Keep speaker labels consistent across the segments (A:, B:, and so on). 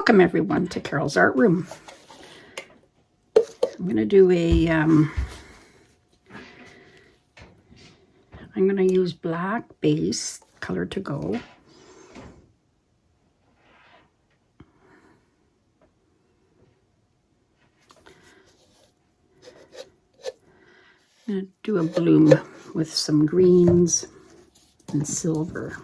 A: Welcome everyone to Carol's Art Room. I'm going to do a, I'm going to use black base color to go. I'm going to do a bloom with some greens and silver.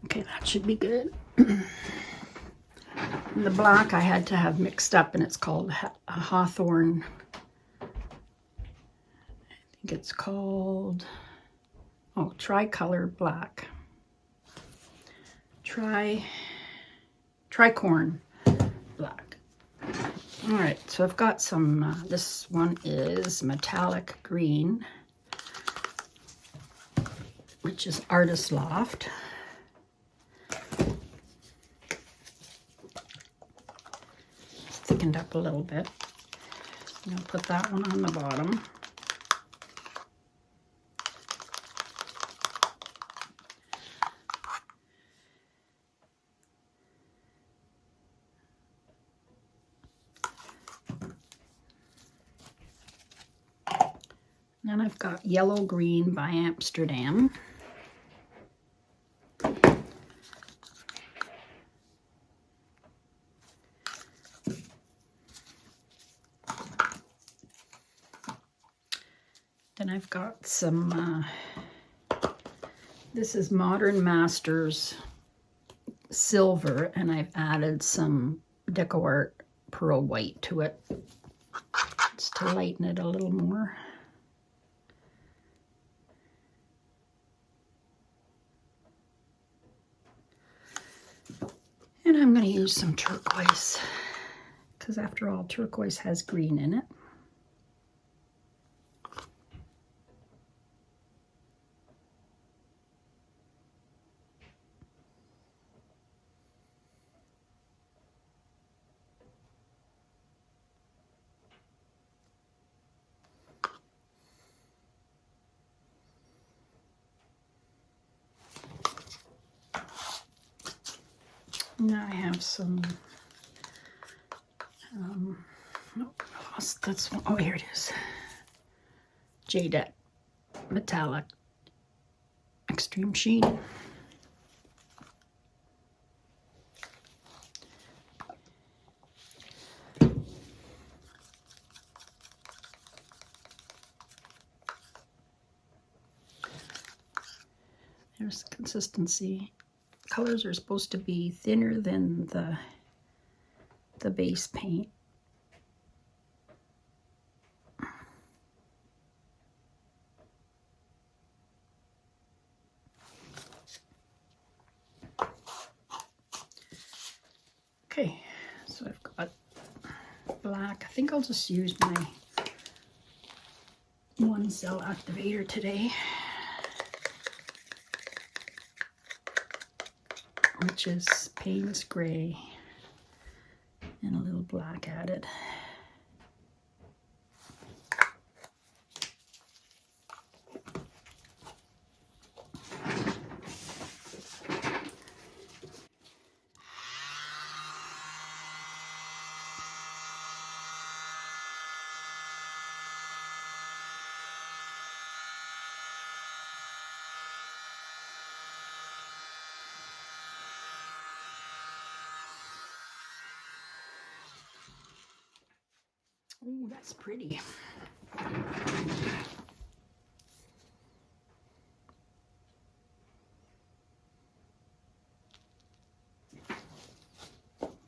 A: Okay, that should be good. The black I had to have mixed up, and it's called a Hawthorne. I think it's called, oh, tricolor black. Tricorn black. All right, so I've got some, this one is metallic green, which is Artist Loft. Thickened up a little bit. I'm going to put that one on the bottom. Then I've got Yellow Green by Amsterdam. Then I've got some, this is Modern Masters Silver, and I've added some DecoArt Pearl White to it, just to lighten it a little more. And I'm going to use some turquoise, because after all, turquoise has green in it. Now I have some, that's, oh, here it is. Jade Metallic Extreme Sheen. There's the consistency. Colors are supposed to be thinner than the base paint. Okay, so I've got black. I think I'll just use my one cell activator today, which is Payne's Gray and a little black added. Ooh, that's pretty.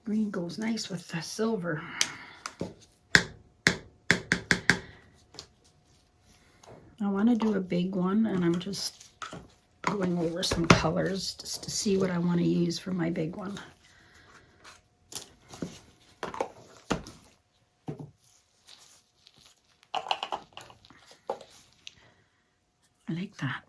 A: Green goes nice with the silver. I want to do a big one, and I'm just going over some colors just to see what I want to use for my big one. I like that.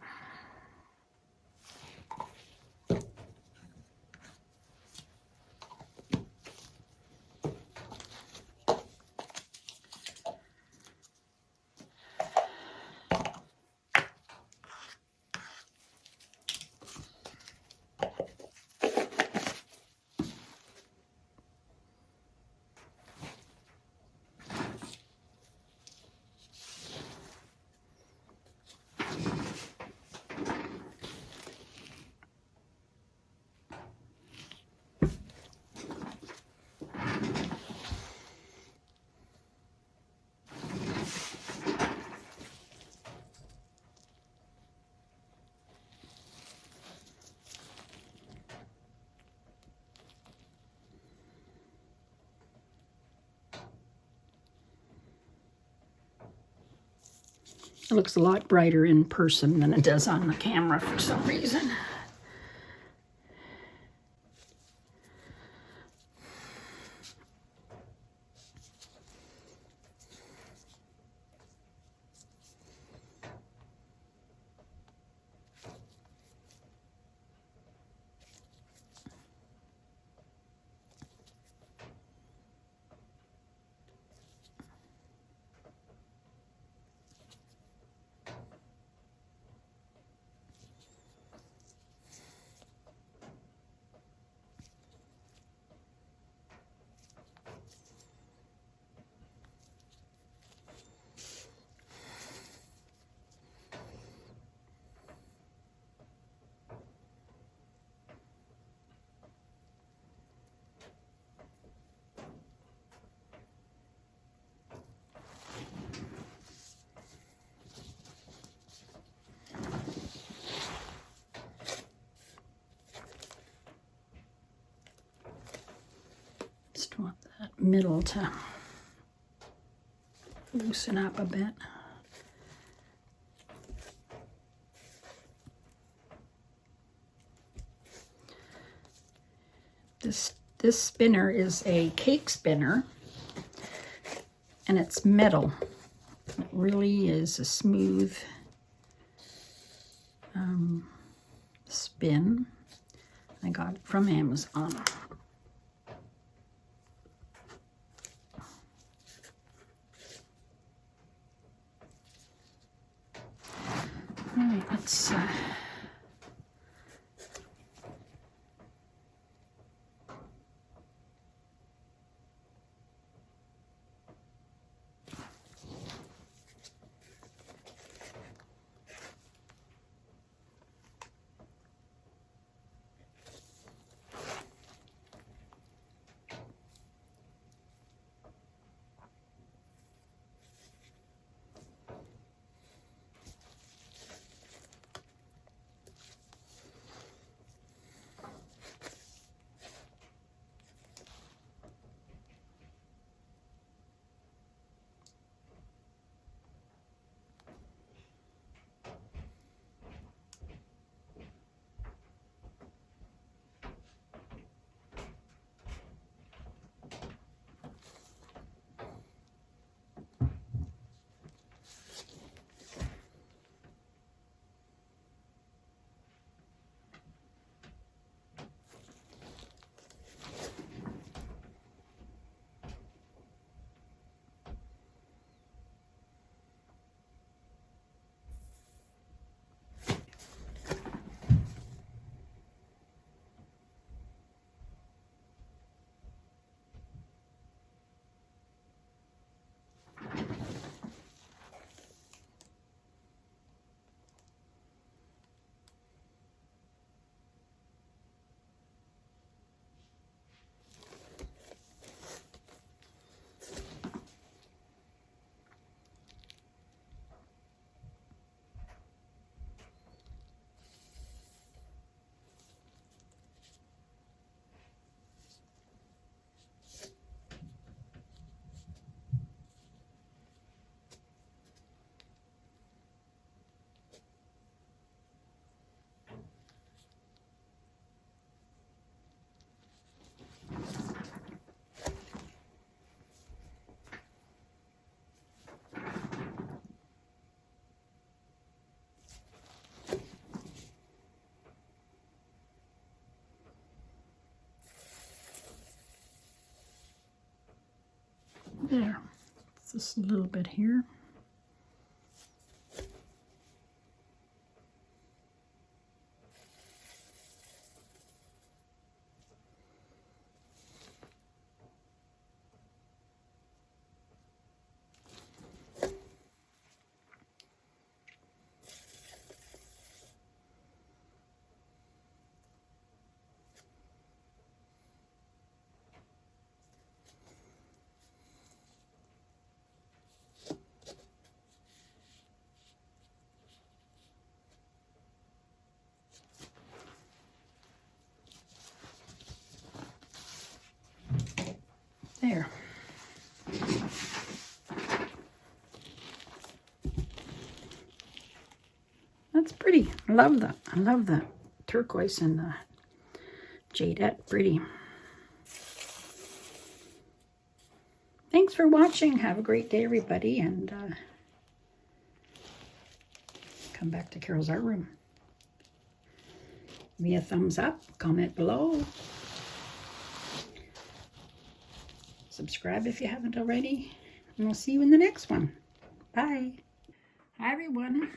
A: It looks a lot brighter in person than it does on the camera for some reason. Just want that middle to loosen up a bit. This spinner is a cake spinner, and it's metal. It really is a smooth spin. I got it from Amazon. All right, let's There. Just a little bit here. There. That's pretty. I love the turquoise and the jadette. Pretty. Thanks for watching. Have a great day, everybody, and come back to Carol's Art Room. Give me a thumbs up, comment below. Subscribe if you haven't already, and we'll see you in the next one. Bye. Hi, everyone.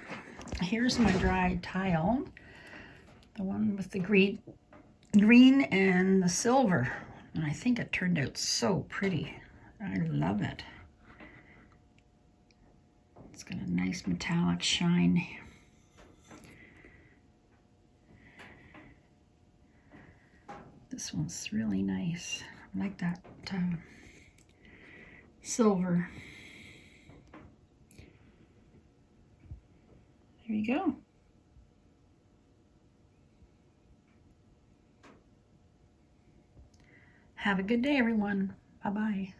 A: Here's my dried tile, the one with the green and the silver, and I think it turned out so pretty. I love it. It's got a nice metallic shine. This one's really nice. I like that silver. There you go. Have a good day, everyone. Bye-bye.